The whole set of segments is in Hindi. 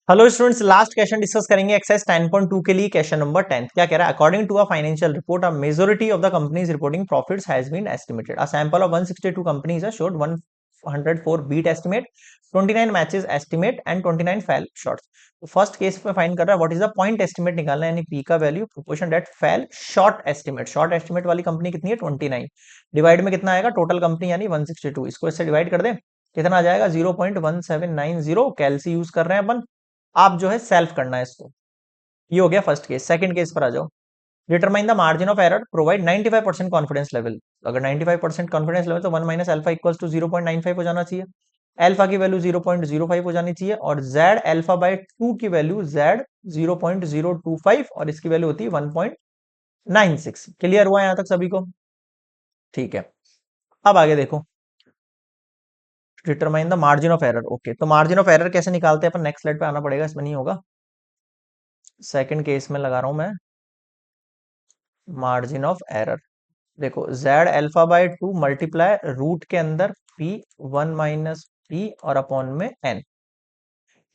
Hello students, last question discuss करेंगे एक्सरसाइज 10.2 के लिए। क्वेश्चन नंबर 10 क्या कह रहा है? According to a financial report, a majority of the companies reporting profits has been estimated. A sample of 162 companies showed 104 beat estimate, 29 matches estimate and 29 fail shorts. तो फर्स्ट केस पे फाइंड कर रहा है what is the point estimate निकालना है, यानी पी का value proportion that fail short estimate. Short estimate वाली कंपनी कितनी है? 29। डिवाइड में कितना आएगा? टोटल कंपनी यानी 162। इसको इससे डिवाइड कर दे, कितना आ जाएगा? 0.1790। कैलसी यूज कर रहे हैं अपन। आप जो है सेल्फ करना है इसको। ये हो गया फर्स्ट केस। सेकंड केस पर आ जाओ। Determine the margin of error, provide 95% confidence level. अगर 95% कॉन्फिडेंस लेवल तो 1 माइनस अल्फा इक्वल्स टू 0.95 हो जाना चाहिए। अल्फा की वैल्यू 0.05 हो जानी चाहिए और जेड अल्फा बाय 2 की वैल्यू जेड 0.025 और इसकी वैल्यू होती है 1.96। क्लियर हुआ यहां तक सभी को? ठीक है, अब आगे देखो। Determine the margin of error. Okay, तो मार्जिन ऑफ एरर कैसे निकालते हैं अपन? नेक्स्ट स्लाइड पे आना पड़ेगा, इसमें नहीं होगा। सेकंड केस में लगा रहा हूं मैं मार्जिन ऑफ एरर। देखो, Z alpha by 2 multiply root के अंदर पी 1 माइनस पी और अपॉन में एन।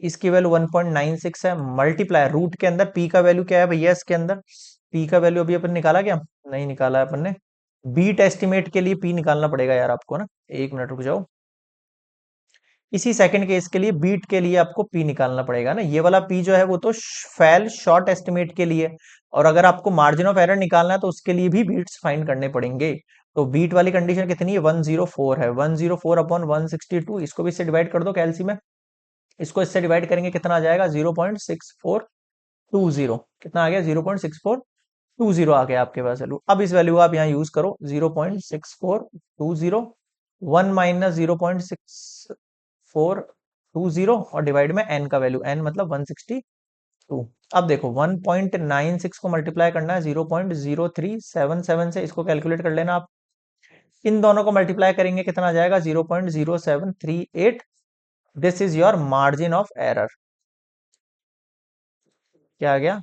इसकी वैल्यू 1.96 है। मल्टीप्लाई रूट के अंदर पी का वैल्यू क्या है भैया? इसके अंदर पी का वैल्यू अभी अपन निकाला क्या? नहीं निकाला है अपन ने। बीट एस्टिमेट के लिए पी निकालना पड़ेगा यार आपको ना। एक मिनट रुक जाओ। इसी सेकंड केस के लिए बीट के लिए आपको पी निकालना पड़ेगा ना। ये वाला पी जो है वो तो फेल शॉर्ट एस्टिमेट के लिए, और अगर आपको मार्जिन ऑफ एरर निकालना है तो उसके लिए भी बीट्स फाइंड करने पड़ेंगे। तो बीट वाली कंडीशन कितनी है? 104 है। 104 अपॉन 162, इसको भी इससे डिवाइड कर दो कैलसी में। इसको इससे डिवाइड करेंगे, कितना आ जाएगा? 0.6420। कितना आ गया? 0.6420 आ गया आपके पास वैल्यू। अब इस वैल्यू को आप यहाँ यूज करो, 0.6420, 1 माइनस 0.6420 और डिवाइड में एन का वैल्यू, एन मतलब 162। अब देखो 1.96 को मल्टीप्लाई करना है 0.0377 से, इसको कैलकुलेट कर लेना आप। इन दोनों को मल्टीप्लाई करेंगे, कितना आ जाएगा? 0.0738। This is your margin of error. क्या आ गया?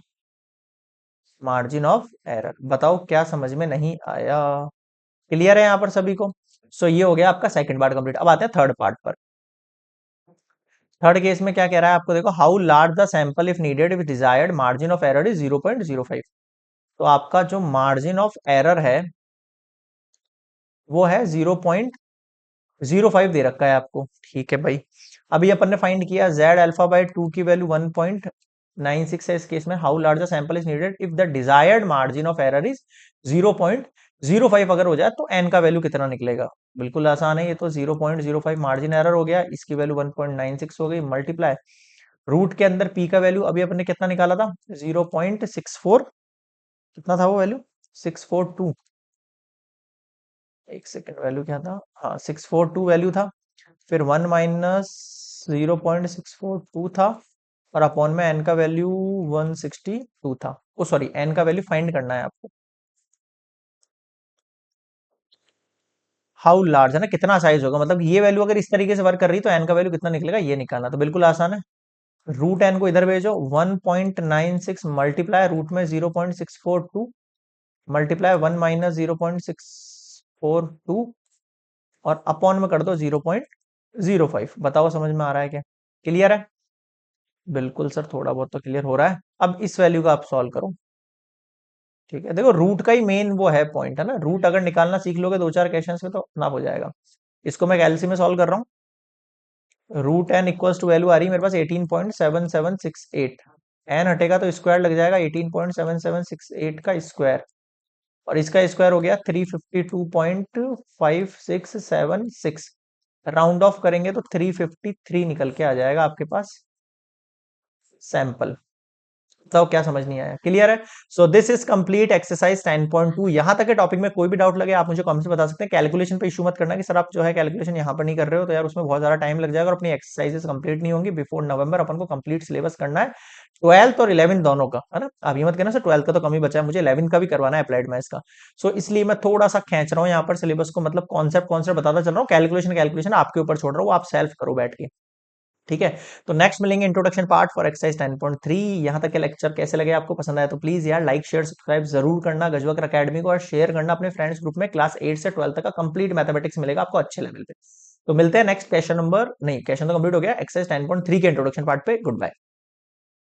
Margin of error. बताओ क्या समझ में नहीं आया? क्लियर है यहां पर सभी को? सो ये हो गया आपका सेकंड पार्ट कंप्लीट। अब आते हैं थर्ड पार्ट पर। थर्ड केस में क्या कह रहा है आपको? देखो, how large the sample if needed if desired margin of error is 0.05। तो आपका जो मार्जिन ऑफ एरर है वो है 0.05 दे रखा है आपको। ठीक है भाई। अभी अपन ने फाइंड किया जेड अल्फा बाय 2 की वैल्यू 1.96 है। इस केस में how large the sample is needed if the desired margin of error is 0.05 अगर हो जाए तो एन का वैल्यू कितना निकलेगा? बिल्कुल आसान है, ये तो 0.05 मार्जिन एरर हो गया। इसकी वैल्यू 1.96 हो गई। मल्टीप्लाई रूट के अंदर पी का वैल्यू अभी अपन ने कितना निकाला था? 0.64। कितना था वो वैल्यू? 642। एक सेकेंड, वैल्यू क्या था? हाँ, 642 वैल्यू था। फिर 1 माइनस 0.642 था और अपॉन में एन का वैल्यू 162 था। ओ सॉरी, एन का वैल्यू फाइंड करना है आपको। हाउ लार्ज है ना, कितना साइज होगा, मतलब ये वैल्यू अगर इस तरीके से वर्क कर रही तो एन का वैल्यू कितना निकलेगा ये निकालना। तो बिल्कुल आसान है। रूट एन को इधर भेजो, 1.96 मल्टीप्लाई रूट में 0.642 मल्टीप्लाई 1 माइनस 0.642 और अपॉन में कर दो 0.05। बताओ समझ में आ रहा है क्या? क्लियर है? बिल्कुल सर, थोड़ा बहुत तो क्लियर हो रहा है। अब इस वैल्यू का आप सॉल्व करो। ठीक है, देखो रूट का ही मेन वो है पॉइंट है ना। रूट अगर निकालना सीख लोगे दो चार क्वेश्चंस में तो अपना हो जाएगा। इसको मैं कैलसी में सॉल्व कर रहा हूँ। Root n equals to value आ रही है मेरे पास 18.7768। एन हटेगा तो स्क्वायर लग जाएगा, 18.7768 का स्क्वायर, और इसका स्क्वायर हो गया 352.5676। राउंड ऑफ करेंगे तो 353 निकल के आ जाएगा आपके पास सैंपल। तो क्या समझ नहीं आया? क्लियर है? So this is complete exercise 10.2। यहां तक के टॉपिक में कोई भी डाउट लगे आप मुझे कमेंट में बता सकते हैं। कैलकुलेशन पे इशू मत करना कि सर आप जो है कैलकुलेशन यहां पर नहीं कर रहे हो, तो यार उसमें बहुत ज्यादा टाइम लग जाएगा और अपनी एक्सरसाइजेस कंप्लीट नहीं होंगी। बिफोर नवंबर अपन को कंप्लीट सिलेबस करना है, 12th और 11th दोनों का, है ना। आप ये मत कहना सर 12th का तो कम ही बचा है, मुझे 11th का भी करवाना है अप्लाइड मैथ्स का। सो इसलिए मैं थोड़ा सा खेच रहा हूँ यहाँ पर सिलेबस को, मतलब कॉन्सेप्ट कॉन्सेप्ट बताता चल रहा हूँ। कैलकुलेशन कैलकुलेशन आपके ऊपर छोड़ रहा हूँ, आप सेल्फ करो बैठ के। ठीक है, तो नेक्स्ट मिलेंगे इंट्रोडक्शन पार्ट फॉर एक्सरसाइज 10.3। यहां तक के लेक्चर कैसे लगे आपको? पसंद आया तो प्लीज यार लाइक शेयर सब्सक्राइब जरूर करना गजवक्र अकेडमी को, और शेयर करना अपने फ्रेंड्स ग्रुप में। क्लास 8 से 12 तक का कंप्लीट मैथमेटिक्स मिलेगा आपको अच्छे लेवल पे। तो मिलते हैं नेक्स्ट क्वेश्चन नंबर, नहीं क्वेश्चन तो कंप्लीट हो गया, एक्सरसाइज 10.3 के इंट्रोडक्शन पार्ट पे। Good bye.